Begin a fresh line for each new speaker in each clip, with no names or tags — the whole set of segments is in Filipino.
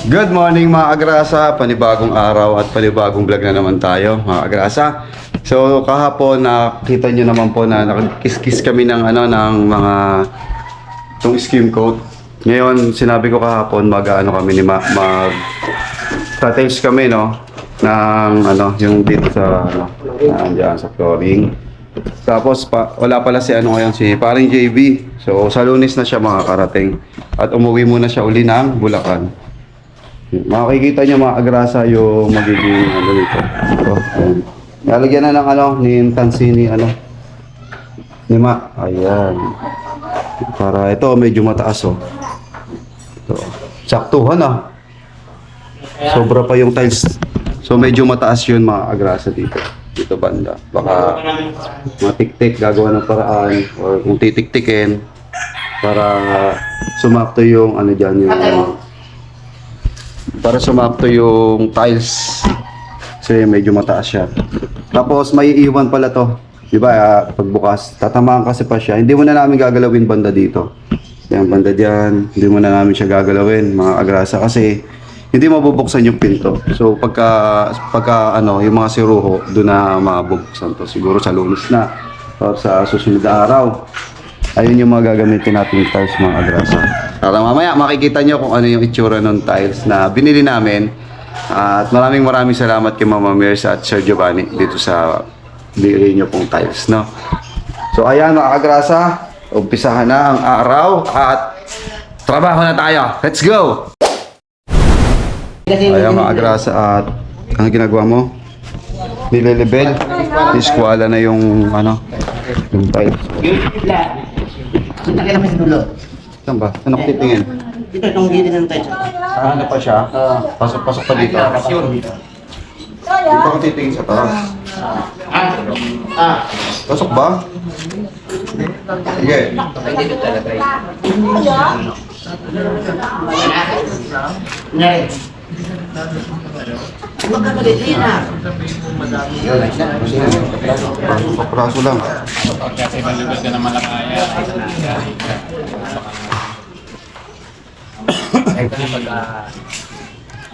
Good morning mga agrasa, panibagong araw at panibagong vlog na naman tayo mga agrasa. So kahapon nakita nyo naman po na nakikis-kis kami ng mga itong skim coat. Ngayon sinabi ko kahapon kami ni mag tattles kami ng yung dito sa nandiyan sa flooring. Tapos wala pala si si paring JB. So sa Lunes na siya makakarating at umuwi muna siya uli ng Bulacan. Makikita nyo mga agrasa yung magiging dito. So, nalagyan na ng ni Tansini ni Ma. Ayan. Para ito medyo mataas So, saktuhan Sobra pa yung tiles. So medyo mataas yun mga agrasa dito. Dito banda. Baka matik-tik gagawa ng paraan or kung titik-tikin para sumakto yung dyan yung para sumapto yung tiles kasi medyo mataas siya. Tapos may iwan pala to, di ba? Pagbukas tatamaan kasi pa siya. Hindi mo na namin gagalawin banda dito, yung banda dyan hindi mo na namin siya gagalawin mga agrasa kasi hindi mabubuksan yung pinto. So pagka yung mga siruho doon na mabubuksan to siguro sa Lunes na o sa susunod na araw. Ayun yung mga gagamitin natin tiles mga agrasa. Para mamaya makikita nyo kung ano yung itsura ng tiles na binili namin. At maraming salamat kay Mama Mirza at Sir Giovanni dito sa bili nyo pong tiles, So ayan mga agrasa, umpisahan na ang araw at trabaho na tayo. Let's go! Ayan mga agrasa, at ano ginagawa mo? Nililibel, iskwala na yung yung tiles.
Nakita mo sa dulo.
Saan ba? Saan ako titingin?
Dito, itong gilid ng tayo.
Ano pa siya? Pasok-pasok pa dito. Dito ako titingin sa taas. Pasok ba? Sige.
Dito talaga. Ngayon. Magkakalit din
Papraso lang.
Kasi ibang lugar ka na malakaya.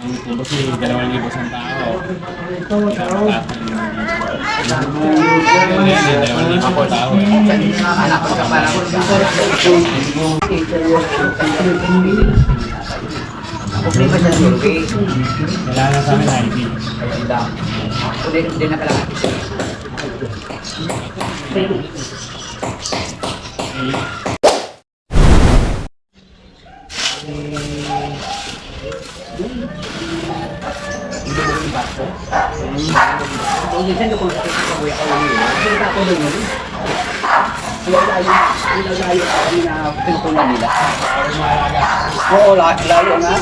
Ang tubos ni 2,000 tao. 2,000 po tao
problema sa survey.
Wala na sa amin ID.
Hindi na kalakit. Oo, layo nga.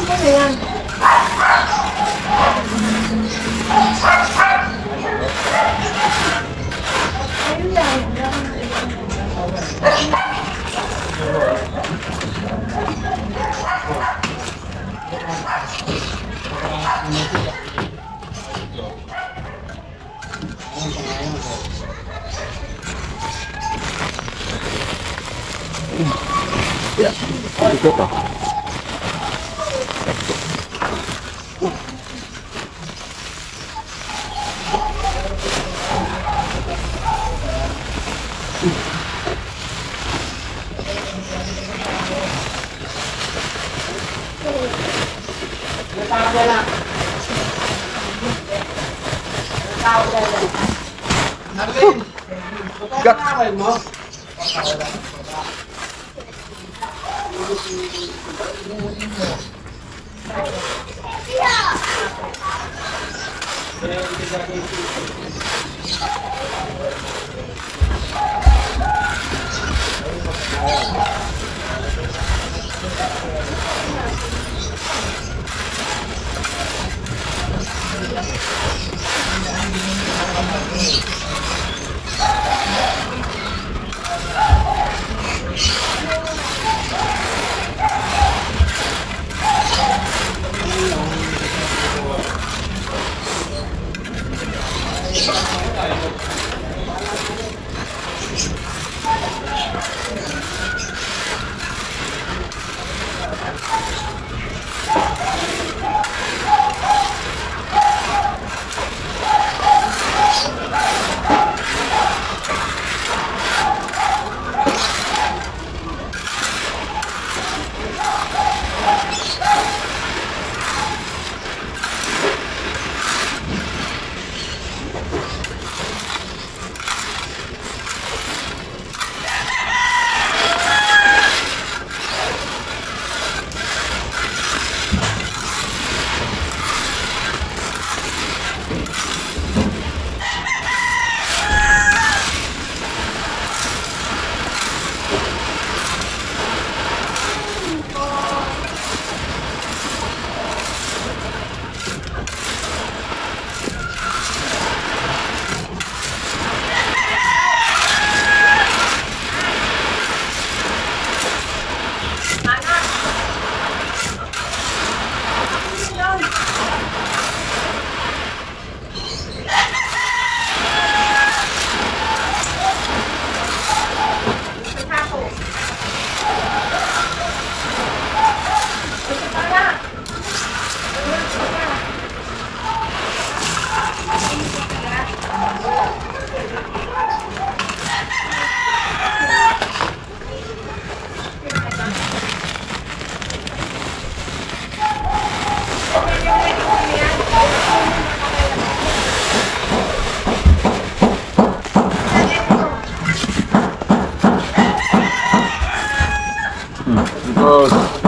Ikot Ayos.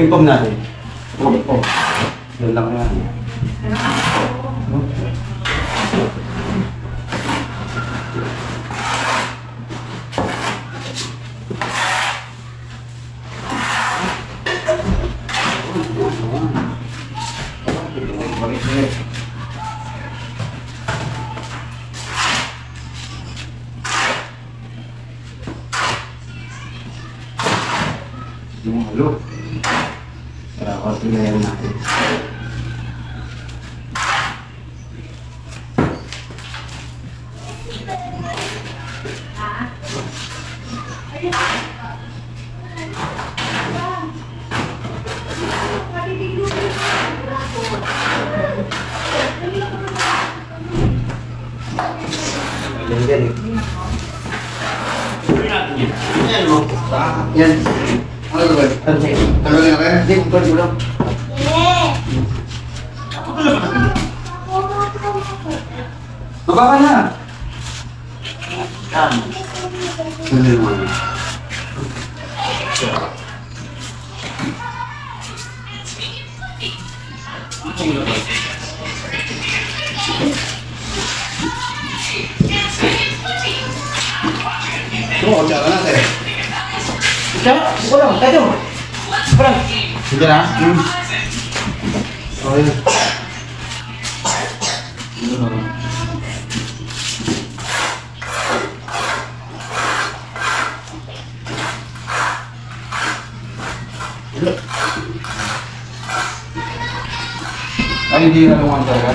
Inform natin. Opo. Yun lang yan. Yung halo. Para patunayan natin. Yan. Yan mo. Yan. Ano ba? Talaga na kaya? Hindi, bukan mo lang. Baba ka na. Hindi naman. Oo, tsaka na sir.
Siya, wala, tayo. Parang,
Sige na? Okay. Ay, hindi na naman talaga.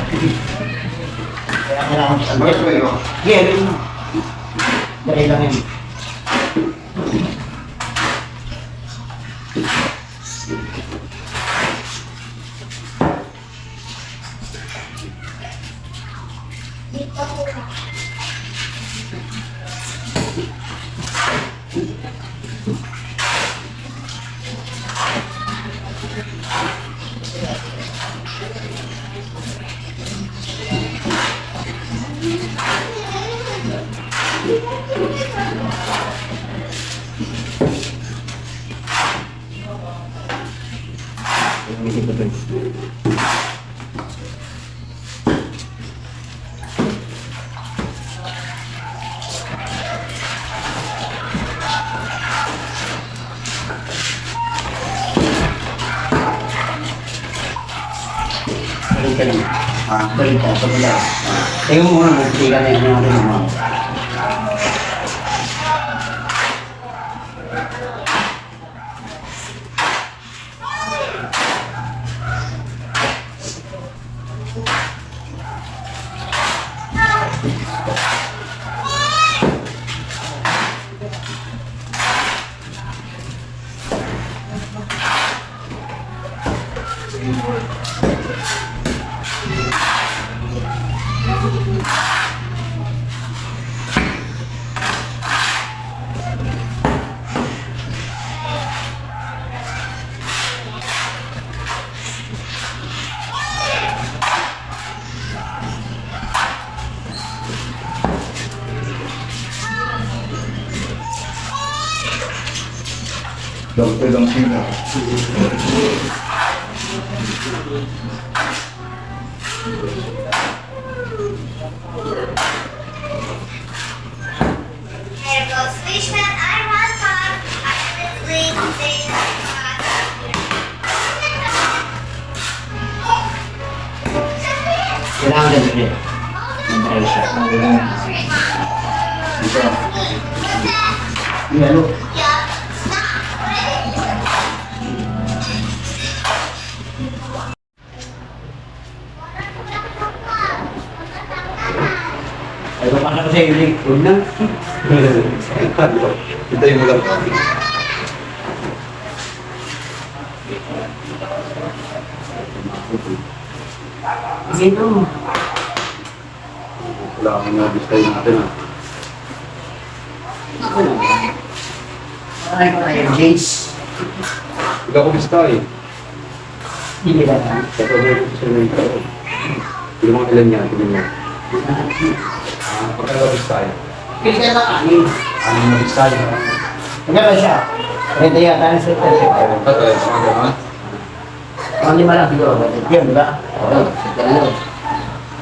kaya kailangan sa
Bakit ba yun?
yeah, dahil lang yun. Hindi ko ito. Balik ka lang. Balik ka. Pagkala. Tingnan mo muna. Hindi ka na yung mga.
Doktor lang sila.
Airport station, I want park.
Kailangan ganito rin. Mag-drive siya. Ito. Yung ano? Ay, papasok ko sa'yo, Rick. Huwag na.
Hintayin mo lang.
Ito.
Kailangan na display natin ah.
Ay, ay, Jace.
Ikaw ko display.
Hindi ba?
Hindi mo ilan yan, tingnan mo. Pagkala display.
Kaya na kanin.
Ano na display?
Magkano siya? Renta yata na sa ito.
Tatay, mga gano'n.
Ang lima lang siguro. Yan, di ba? Oo.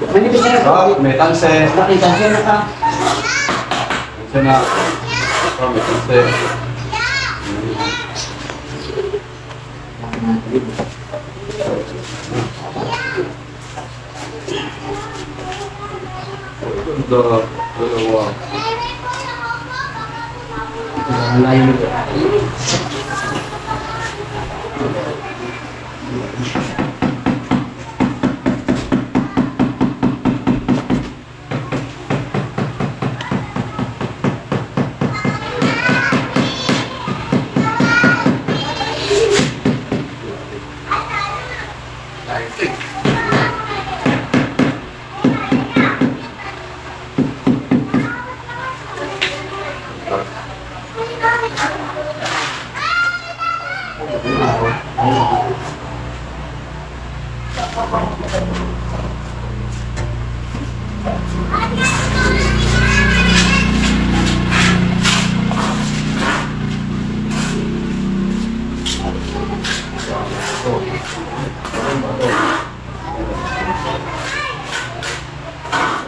Manipis na
Ah, may tanse.
Nakita siya na ka.
Tanse na. Ah, may tanse. Ganda. Dalawa.
Ang layo nito.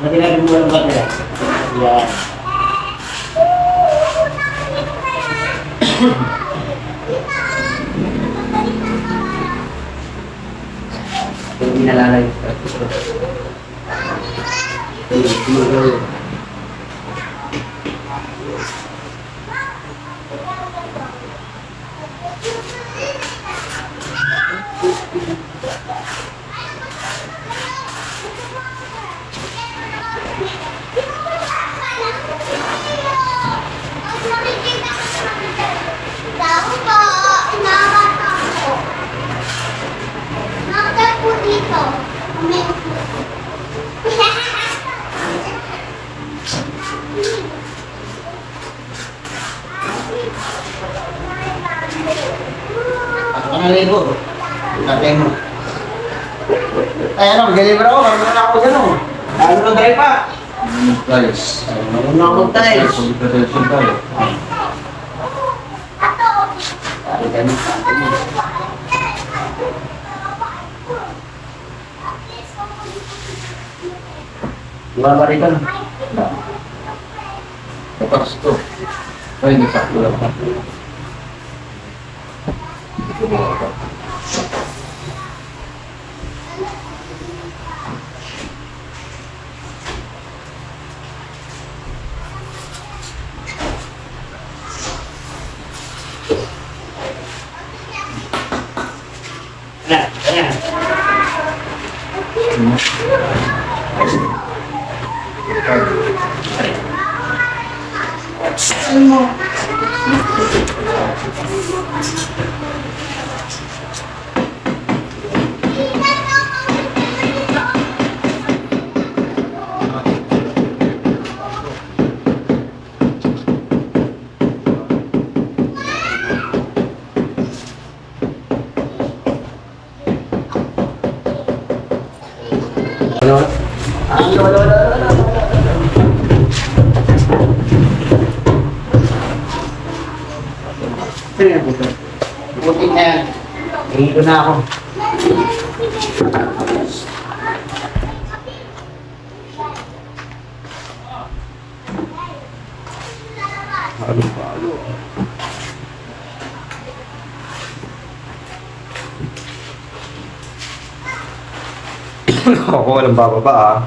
Nanti lagi dua lembar ya. Ya. Ini nalalay.
Tahu po, nakakatawa po. Nakakatawa po dito. May
Ano ka libo? Tatay mo. Ay ano, mag-deliver ako. Marunong na ako dyan o. Ano na drive pa?
Guys.
Marunong na ako mag-tiles.
Pagkatensyon tayo.
Ay, ganun. Wala ba rito? Tapos to. Ay, hindi sakto lang. Buti na yan. Hihilo na ako.
Ako walang bababa ah.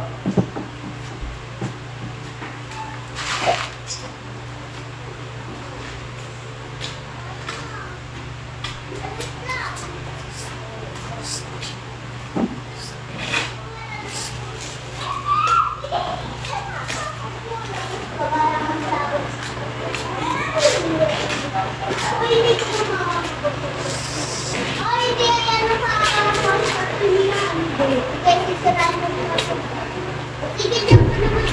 Ay, hindi. Ayan na sa kasi sirahan mo naman. Sige, diyan ko naman.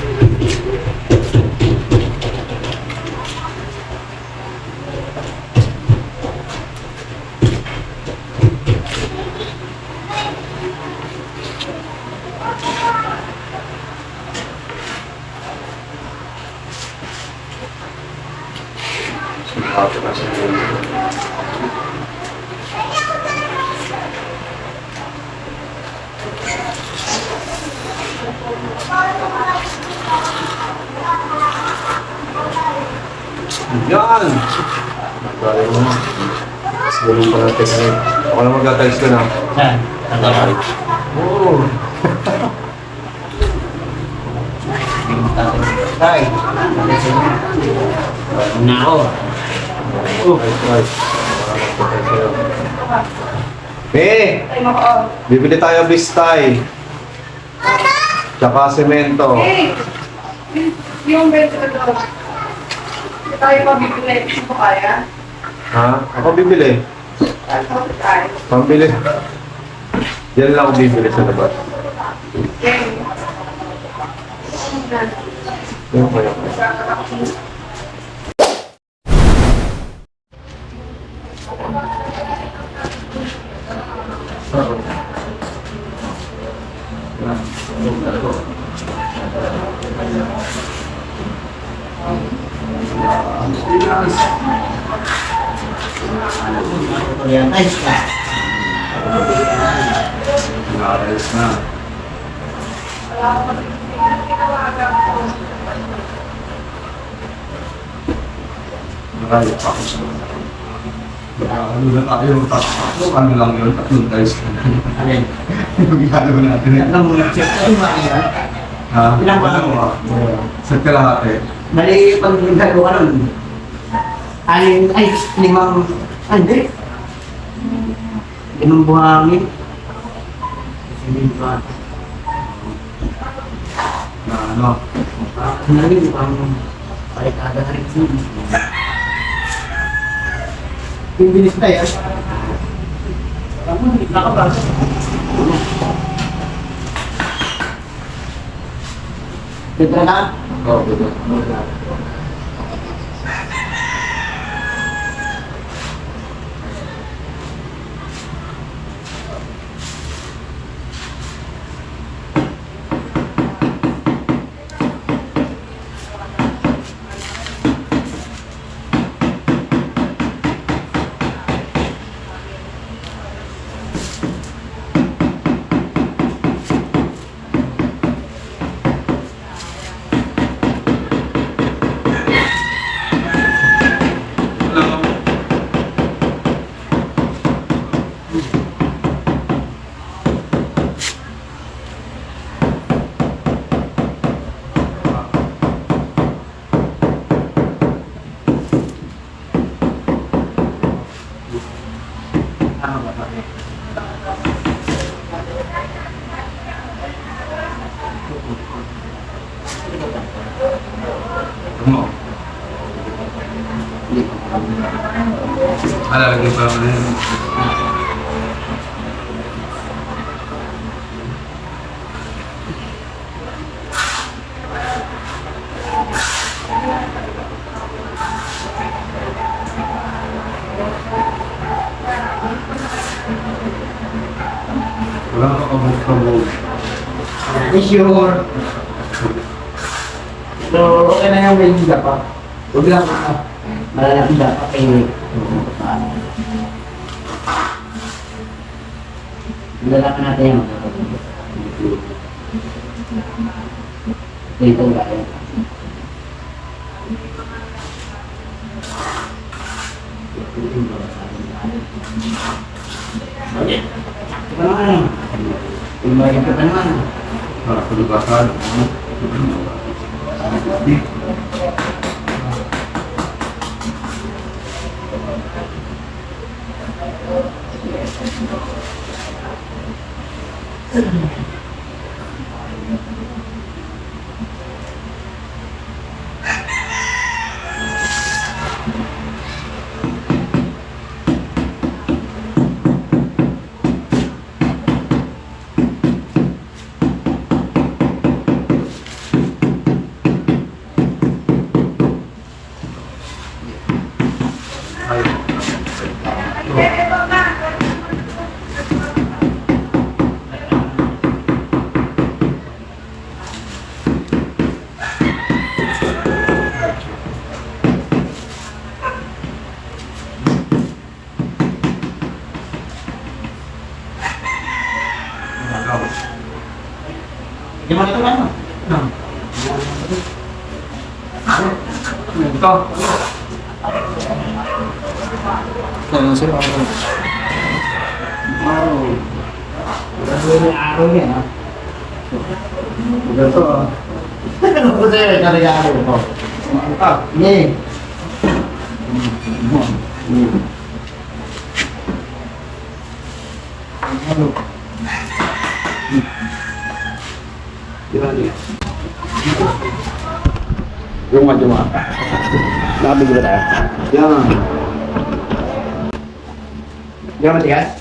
Yan! Galing mo. Sigurong pa natin kami. Ako na mag-tiles ko na.
Saan? Tatawag.
Oo.
Tay. Na ako.
Right. Be! Bibili tayo bistay. Tsaka semento.
Yung bento ko doon. Hindi tayo mabibili. Hindi mo kaya?
Ha? Ako bibili.
Ano tayo?
Pambili. Yan lang ako bibili sa labas.
Okay.
Yan ko yan.
Ayan, nice ka.
Ayos na. Marami pa ako sa ano na tayo, tatlo, ano lang yun, tatlong tiles.
Alin?
Yung galo natin eh.
Alam mo, check ko yung mga yan.
Ha?
Ilang ba?
Ano ba? Sa kalahati.
Mali pag nagagawa nun. Ay, limang, hindi. Limang buhangin. Limang buhangin.
Na ano?
Ano rin, pang palikada na rin siya. Yung bilis na yan. Alam mo, hindi ka ba? Dito na?
Oo, dito. Ano? Alalagay pa ako na yun. Wala ka kabog-kabog.
Sure. So, okay na yung may higa pa. Huwag lang malalaki dapat kayo. Lalaki natin yung dito ba? Ito naman. Tumagin ka naman.
Para pulubasan.
Di mo ito ano?
Ito. Ano sila?
Wow. Grabe yung araw yan, ha?
Ito ah.
Ano ko sa'yo, karigado ko. Hindi.
Yung mga juma.
Nakabig ba tayo?
Yan.
Di ba matigas?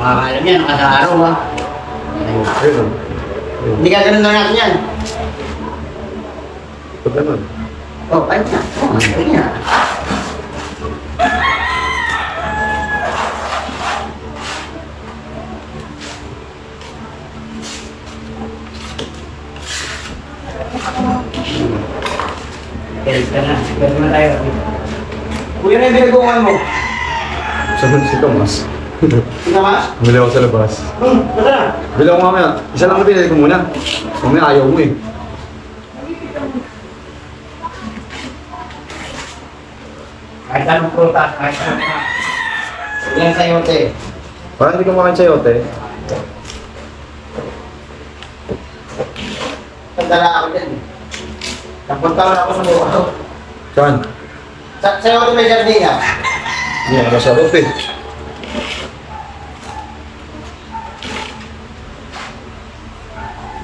Nakakalam yan, nakasa-araw ha.
Ayun.
Hindi ka ganun na natin yan.
Ito ganun.
Oh, ayun na. Oh, ayun na. Ganun ka na. Ganun na tayo. Kuya na yung binagawan mo.
Saan si Thomas?
Sino mas?
Bili ako sa labas.
Basta na.
Bili ako mamaya. Isa lang na binili ko muna. Mamaya ayaw mo eh.
Kahit anong prutas, kahit anong yan sayote.
Parang hindi ka makain sayote.
Tandala ako dyan. Napunta ko na ako sa buwan.
Saan?
Sayote may jardina.
Hindi na masarap eh.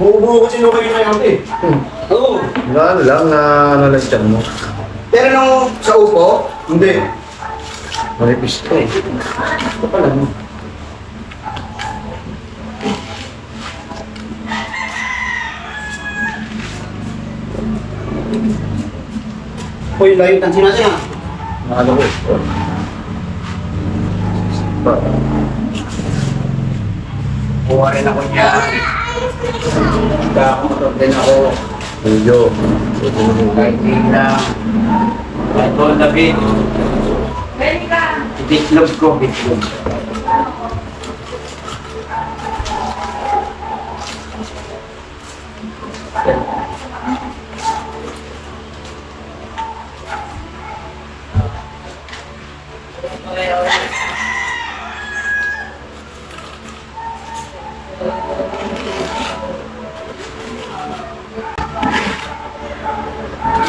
Buo-buo kasi nung kayo sayote. Oo.
Na ano lang, na ano lang dyan mo.
Pero nung sa upo, hindi.
Manipis to.
Ito pala mo. Uy, layo ng sinasin ah.
Nakalo ko eh.
Kuha rin ako niya. Kakamotor din ako.
Medyo.
Kahit lang. Kahit ko David.
Ready ka?
Bitlog ko, bitlog.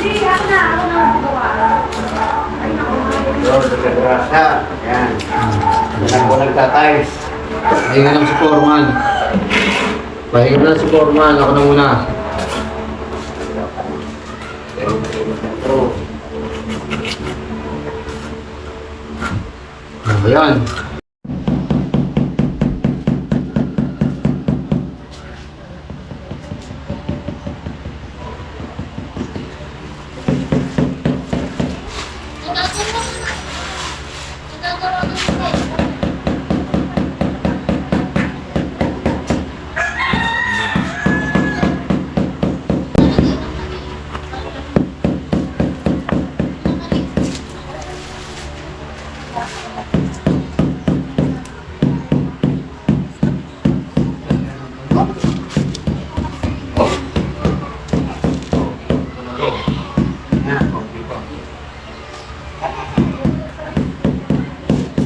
Hindi, ako na magawa.
Lord, nagkagrasa. Yan. Yan ko nagtatayos. Pahinga lang si Foreman. Pahinga lang si Foreman. Ako na muna. Ayan.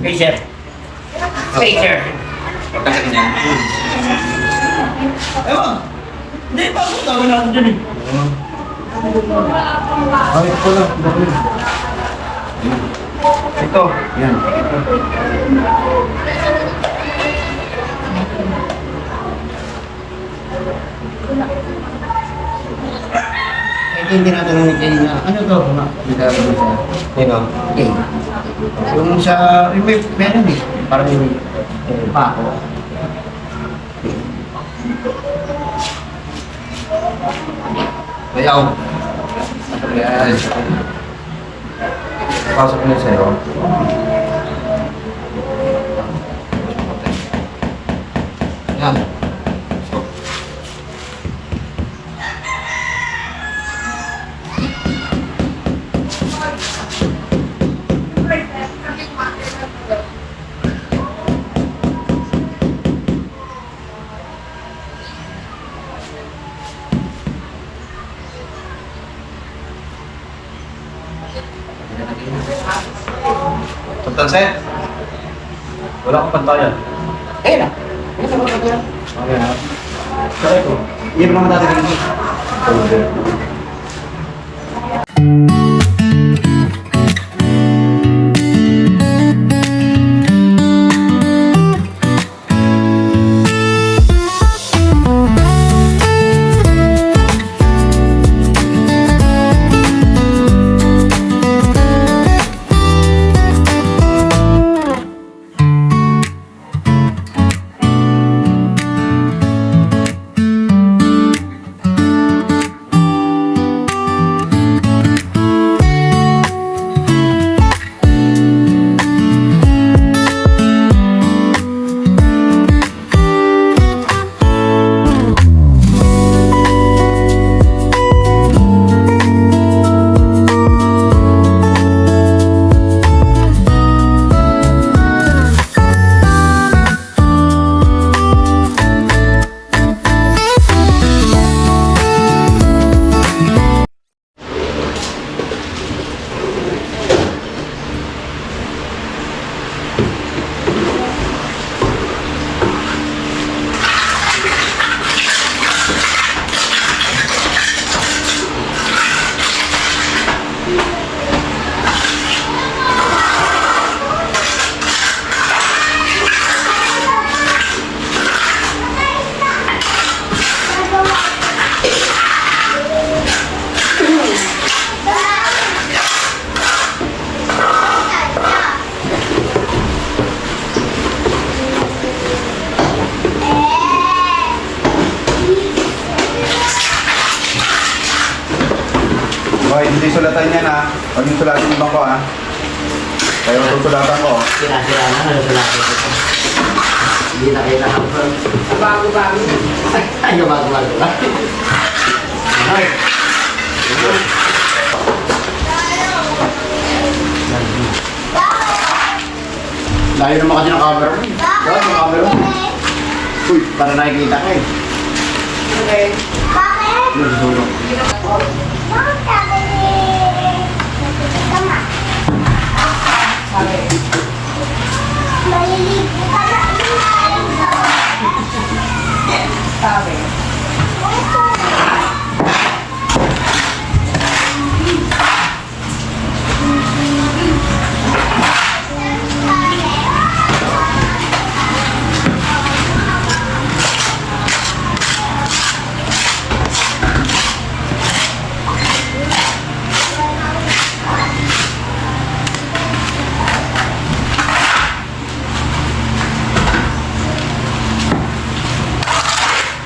Spacer. Spacer. Ewan. Hindi, bago tawag na ako dyan eh. Ay, ito lang. Ito. Yan. Ito yung tinatanong ni Jenny na, ano to? Nagkakaroon siya. Ito? Okay. Yung sa, yung may meron eh. Parang yung pako. Bayaw. Ayan. Pasok na sa'yo. Yan.
Pantanset. Wala akong pantayan.
Eh na. Ano sa mga kaya?
Okay na. Kaya ko. Iyan naman natin dito. Okay, hindi sulatan yan ha. Huwag yung sulatin yung bangko ha. Kaya susulatan ko.
Sila-sila na. Ano sila? Hindi na kayo nakapag.
Bago-bago.
Ay, bago-bago ba? Ay. Layo naman kasi ng camera mo. Bakit yung camera mo? Uy, para nakikita ka eh.
Okay.
Bakit?
Ano sa sulok?
Bakit sabi ni... Tama.
Sabi.
Maliligo ka na.
Sabi.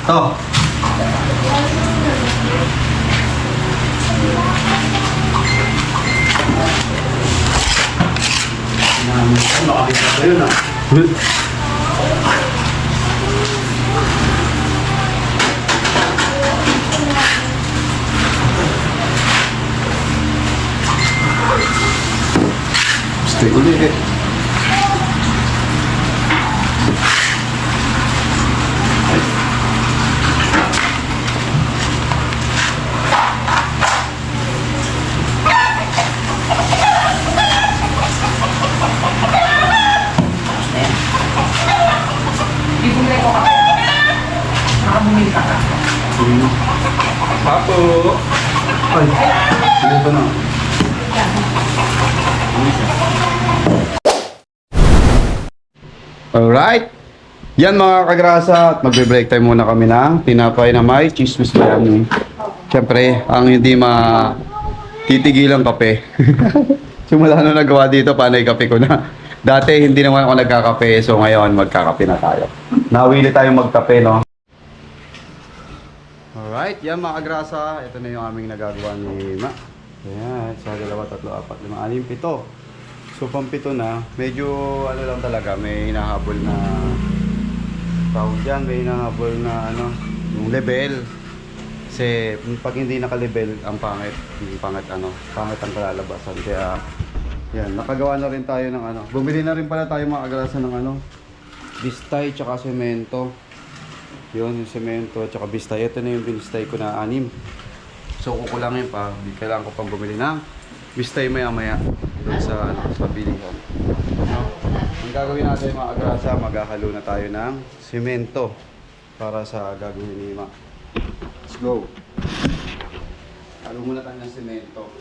To.
Makakita ko yun ah.
Stay ulit.
Ibigay ko ka. Nakabumili ka ka.
Papo!
Ay, ito na. Alright. Yan mga kagrasa, at magbe-break time muna kami ng tinapay na may chismis mayami. Siyempre, ang hindi titigilang kape. Simula na nagawa dito, panay kape ko na. Dati hindi naman ako nagkakape, so ngayon magkakape na tayo. Nawili tayong magkape, no? Alright, yan mga kagrasa, ito na yung aming nagagawa ni Ma. Ayan, 1, 2, 3, 4, 5, 6, 7. So, pampito na. Medyo, ano lang talaga, may hinahabol na tawag dyan, may hinahabol na, yung level. Kasi, pag hindi naka-level, ang pangit. Yung pangit ang kalalabasan. Kaya, yan, nakagawa na rin tayo ng bumili na rin pala tayo mga kagrasa ng bistay, tsaka semento. Yun, yung semento, tsaka bistay. Ito na yung binistay ko na 6. So, kukulangin pa. Kailangan ko pang bumili ng bistay maya-maya doon sa bilihan. Ang gagawin natin mga agrasa, maghahalo na tayo ng semento para sa gagawin ni Ma. Let's go! Halo muna tayo ng semento.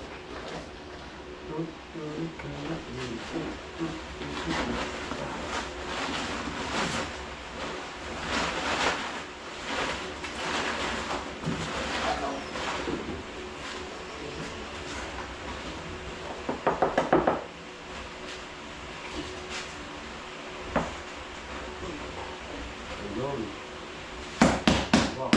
Ayun. Wow.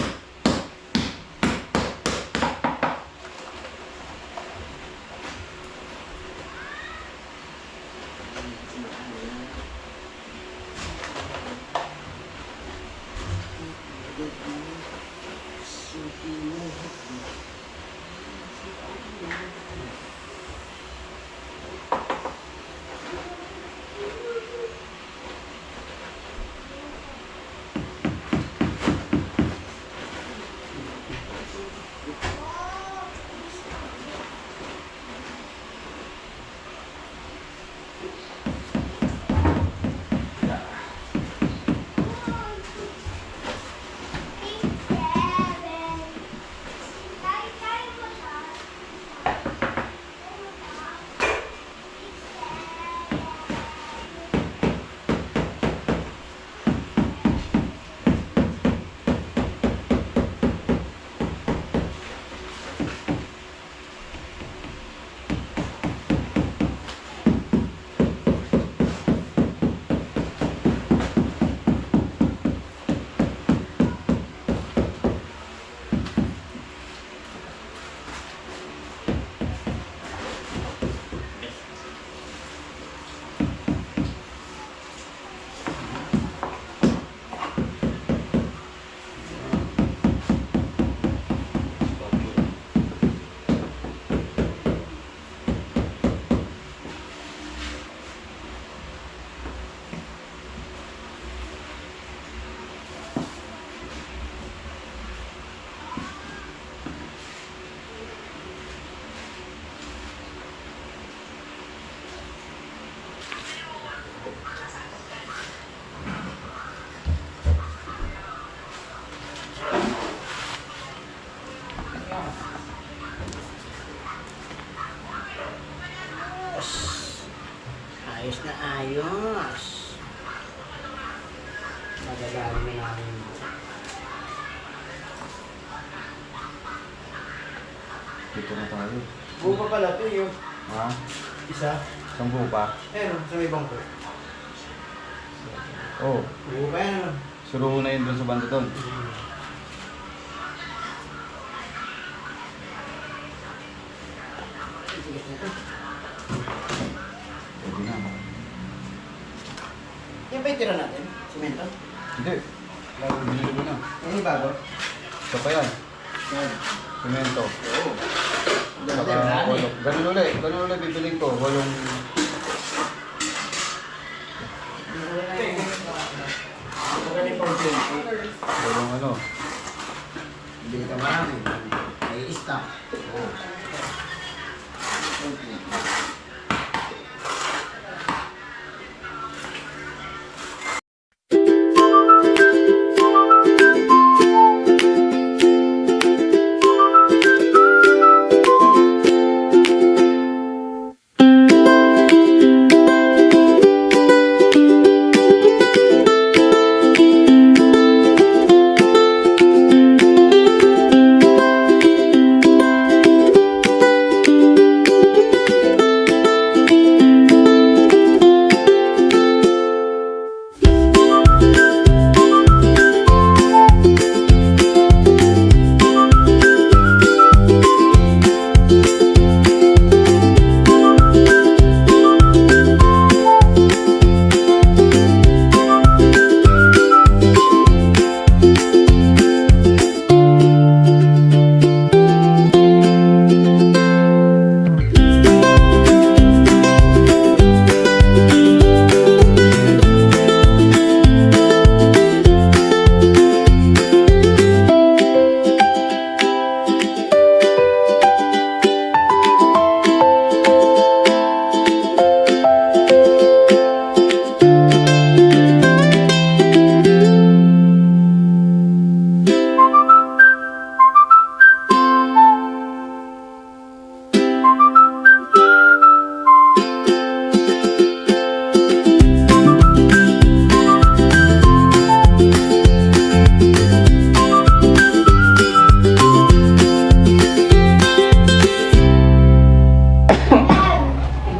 na ayos. Magagamit na namin.
Dito na tayo.
Buo pa pala ito yung
Ha?
isa.
Isang buo pa?
Eh, sa may bangko.
Oo.
Buo pa yan naman.
Suro na yun doon sa banda doon. Pwede na.
Yan ba yung tira natin? Simento?
Hindi. Lalo, binili mo na.
Yan yung bago?
Ito pa yan.
Yan.
Semento.
Oo.
Saka walong. Ganun ulit. Ganun ulit bibiling ko. Walong.
Magaling pang simento.
Walong ano.
Hindi ka marami. May stock. Oo.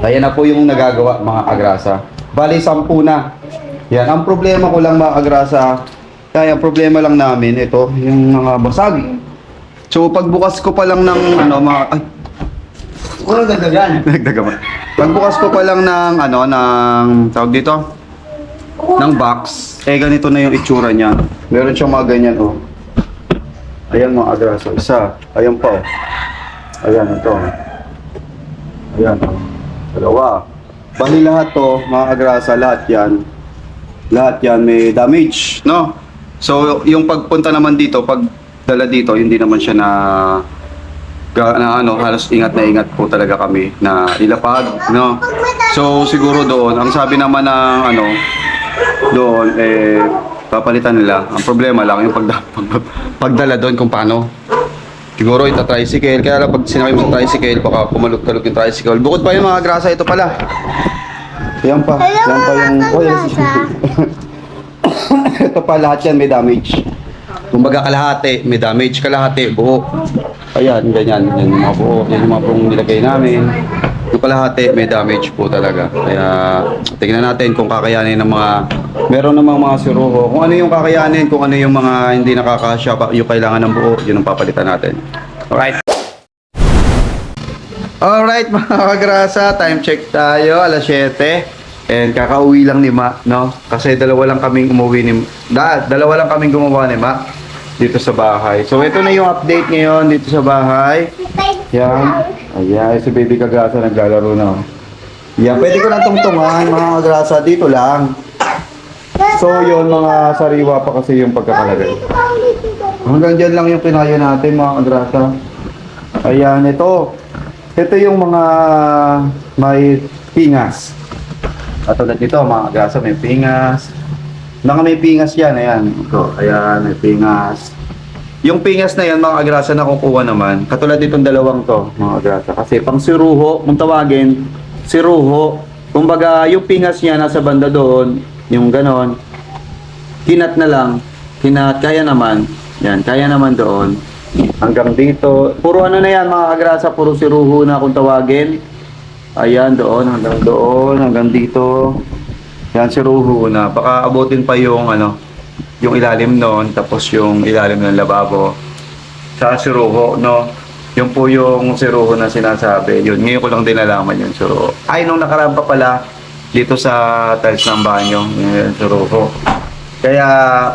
Ayan na po yung nagagawa mga agrasa. Bali, 10 na. Yan. Ang problema ko lang mga agrasa, kaya ang problema lang namin, ito, yung mga basag. So, pagbukas ko pa lang ng, ano, mga, ay,
Ano dagdagan?
nagdagaman. Pagbukas ko pa lang ng, ano, ng, tawag dito, ng box, eh, ganito na yung itsura niya. Meron siyang mga ganyan, oh. Ayan mga agrasa. Isa. Ayan pa, oh. Ayan, ito. Ayan, oh. Dalawa. Bali lahat to, mga agrasa, lahat yan may damage, no? So, yung pagpunta naman dito, pag dala dito, hindi naman siya na ano, halos ingat na ingat po talaga kami na ilapag, no? So, siguro doon, ang sabi naman ng ano, doon, papalitan nila. Ang problema lang, yung pagdala doon kung paano. Siguro ita-tricycle, kaya lang pag sinabi mo sa tricycle, baka pumalog-talog yung tricycle. Bukod pa yung mga grasa, ito pala. Yan pa.
Hello,
Yan pa yung...
mga
Oh, yan.
kagrasa.
Ito pa, lahat yan may damage. Kumbaga kalahati, may damage. Kalahati, buo. Ayan, ganyan. Yan yung mga buo. Yan yung mga buong nilagay namin. Yung kalahati, may damage po talaga. Kaya, tingnan natin kung kakayanin ng mga... Meron namang mga siruho. Kung ano yung kakayanin, kung ano yung mga hindi nakakasya, yung kailangan ng buo, yun ang papalitan natin. Alright. Alright mga kagrasa, time check tayo, alas 7. And kakauwi lang ni Ma, no? Kasi dalawa lang kaming dalawa lang kaming gumawa ni Ma dito sa bahay. So ito na yung update ngayon dito sa bahay. Yan. Ayan, si Baby Kagrasa naglalaro na. Yan, pwede ko lang tungtungan mga kagrasa, dito lang. So yun, mga sariwa pa kasi yung pagkakalagay. Hanggang dyan lang yung kinaya natin mga kagrasa. Ayan, ito. Ito yung mga may pingas. At tulad nito, mga kagrasa, may pingas. May pingas yan, ayan. Ito, ayan, may pingas. Yung pingas na yan, mga kagrasa, nakukuha naman. Katulad nitong dalawang to, mga kagrasa. Kasi pang siruho, kung tawagin, siruho. Kumbaga, yung pingas niya nasa banda doon, yung ganon. Kinat na lang. Kinat, kaya naman. Yan, kaya naman doon. Hanggang dito. Puro ano na yan, mga kagrasa, puro siruho na kung tawagin. Ayan, doon, hanggang dito. Yan, siruho na. Baka abutin pa yung ano, yung ilalim noon, tapos yung ilalim ng lababo. Sa siruho, no? Yung po yung siruho na sinasabi. Yun, ngayon ko lang din nalaman yung siruho. Ay, nung nakaraan pa pala, dito sa tiles ng banyo, yung siruho. Kaya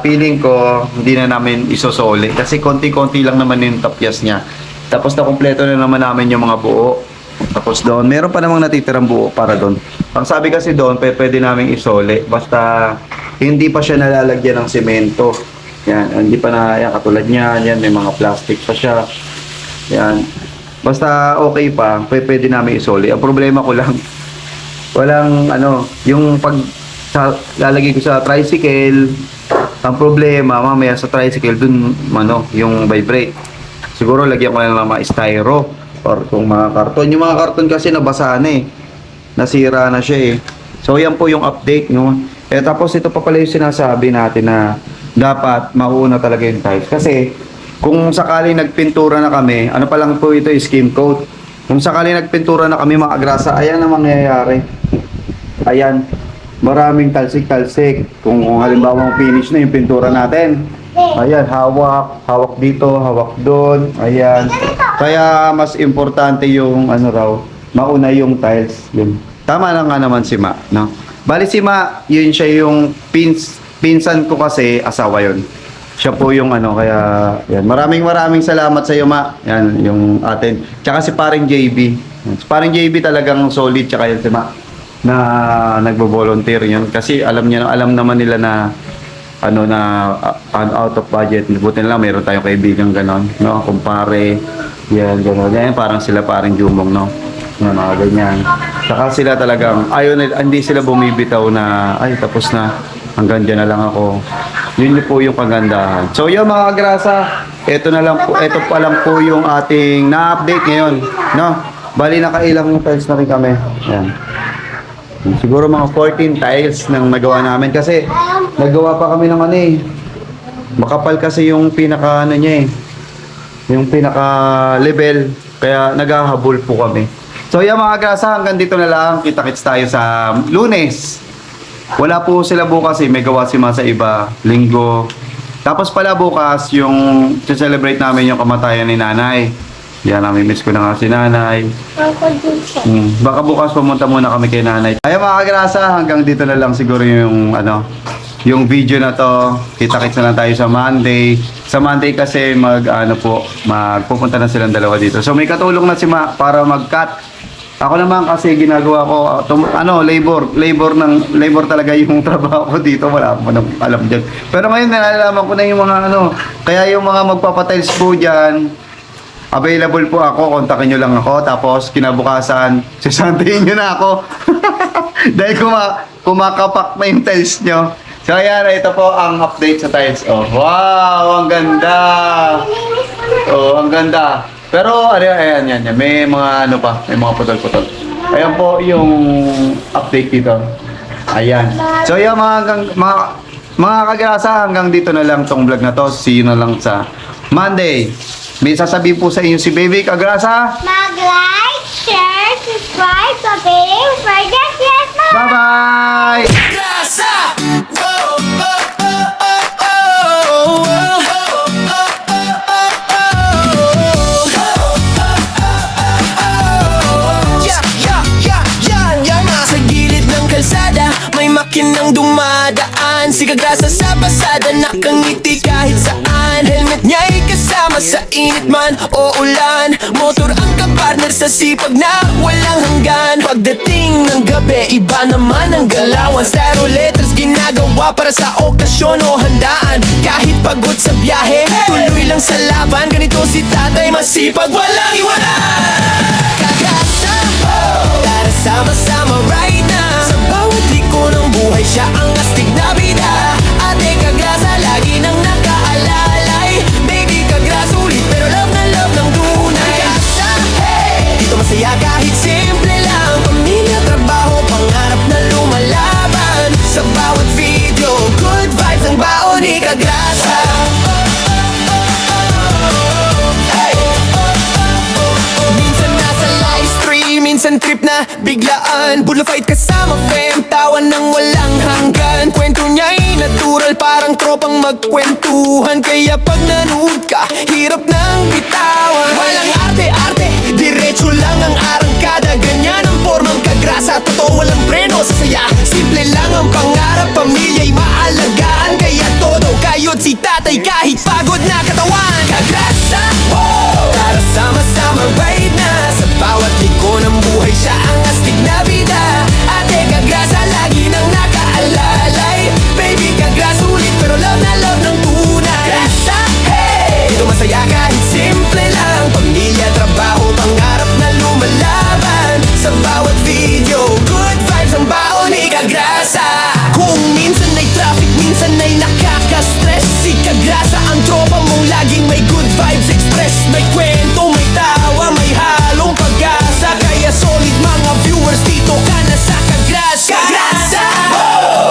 feeling ko, hindi na namin isosoli. Kasi konti-konti lang naman yung tapyas niya. Tapos na kompleto na naman namin yung mga buo. Tapos doon, meron pa namang natitirang buo para doon. Ang sabi kasi doon, pwede namin isole. Basta hindi pa siya nalalagyan ng semento. Yan, hindi pa na, yan, katulad niyan, yan, may mga plastic pa siya. Yan. Basta okay pa, pwede namin isole. Ang problema ko lang, walang ano, yung pag lalagay ko sa tricycle, ang problema, mamaya sa tricycle, dun, ano, yung vibrate. Siguro lagyan ko na ng mga styro or kung mga karton. Yung mga karton kasi nabasa na eh. Nasira na siya eh. So yan po yung update nyo. Eh tapos ito pa pala yung sinasabi natin na dapat mauna talaga yung tiles. Kasi kung sakali nagpintura na kami, ano pa lang po ito, skim coat. Kung sakali nagpintura na kami mga agrasa, ayan ang mangyayari. Ayan. Maraming talsik-talsik. Kung halimbawa finish na yung pintura natin. Ayan, hawak dito, hawak doon. Ayan. Kaya mas importante yung ano raw, mauna yung tiles. Yun. Tama na nga naman si Ma, no? Bali si Ma, yun siya yung pinsan ko kasi asawa yun. Siya po yung ano, kaya yan. Maraming salamat sa iyo, Ma. Yan, yung atin. Tsaka si paring JB. Si paring JB talagang solid, tsaka yun si Ma na nagbo-volunteer yun. Kasi alam naman nila na ano na out of budget. Buti na lang meron tayong kaibigan ganon, no? Kumpare, yan, gano'n. Yan, parang sila paring Jumong, no? Yan, mga ganyan. Saka sila talagang, hindi sila bumibitaw na, ay, tapos na, hanggang dyan na lang ako. Yun po yung kagandahan. So, yun mga agrasa, ito pa lang po yung ating na-update ngayon, no? Bali, nakailang tiles na rin kami. Yan. Siguro mga 14 tiles nang nagawa namin kasi nagawa pa kami ng ano eh. Makapal kasi yung pinaka ano niya eh. Yung pinaka level kaya naghahabol po kami. So yan mga grasa, hanggang dito na lang. Kita-kits tayo sa Lunes. Wala po sila bukas eh. May gawa si Ma sa iba. Linggo. Tapos pala bukas yung celebrate namin yung kamatayan ni Nanay. Yan, nami-miss ko na nga si Nanay. Baka bukas pumunta muna kami kay Nanay. Ayun mga kagrasa, hanggang dito na lang siguro yung ano, yung video na to. Kita-kits na lang tayo sa Monday. Sa Monday kasi magpupunta na silang dalawa dito. So may katulong na si Ma para mag-cut. Ako naman kasi ginagawa ko labor talaga yung trabaho ko dito. Wala ako nang alam diyan. Pero ngayon nalalaman ko na yung mga kaya yung mga magpapatiles po diyan. Available po ako, kontakin nyo lang ako. Tapos kinabukasan, sasantayin nyo na ako. Dahil kumakapak na yung tiles nyo. So ayan, ito po ang update sa tiles. Oh, wow, ang ganda. Oh, ang ganda. Pero ayan, yan. May mga may mga putol-putol. Ayan po yung update dito. Ayan. So ayan mga kagrasa, hanggang dito na lang tong vlog na to. See you na lang sa Monday. May sasabihin po sa inyo si Baby Kagrasa.
Mag-like, share, subscribe, pag-iing, forget, yes,
Bye-bye!
Makinang dumadaan, si Kagrasa sa pasada, nakangiti kahit saan. Helmet niya'y kasama sa init man o ulan. Motor ang kapartner sa sipag na walang hanggan. Pagdating ng gabi, iba naman ang galawan. Styro letters ginagawa para sa okasyon o handaan. Kahit pagod sa biyahe, tuloy lang sa laban. Ganito si tatay, masipag, walang iwanan. Kagrasa, tara sama-sama right now. Sa bawat liko ng buhay, siya ang astig na bida. Ate Kagrasa, lagi nang nakaalalay. Baby Kagrasa, ulit pero love na love ng tunay. Kagrasa, hey! Dito masaya kahit simple lang. Pamilya, trabaho, pangarap biglaan Bullfight kasama fam, tawa ng walang hanggan Kwento niya'y natural, parang tropang magkwentuhan Kaya pag nanood ka, hirap nang bitawan Walang arte-arte, diretso lang ang arangkada Ganyan ang formang kagrasa, totoo walang preno sa saya Simple lang ang pangarap, pamilya'y maalagaan Kaya todo kayod si tatay kahit pagod na katawan Kagrasa, oh! Tara sama-sama ride na Sa bawat liko ng buhay siya ang astig na bida Ate Kagrasa lagi nang nakaalalay Baby Kagrasa ulit pero love na love ng tunay Kagrasa, hey! Dito masaya kahit simple lang Pamilya, trabaho, pangarap na lumalaban Sa bawat video, good vibes ang baon ni Kagrasa Kung minsan ay traffic, minsan ay nakaka-stress Si Kagrasa ang tropa mong laging may good vibes express May kwento, may tawa, may halong pag-asa Kaya solid mga viewers dito ka na sa Kagrasa Kagrasa!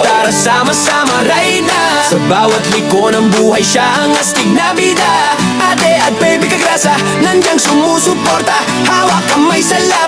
Tara sama-sama ride na Sa bawat liko ng buhay siya ang astig na bida Ate at baby Kagrasa, nandiyan sumusuporta Hawak kamay sa laban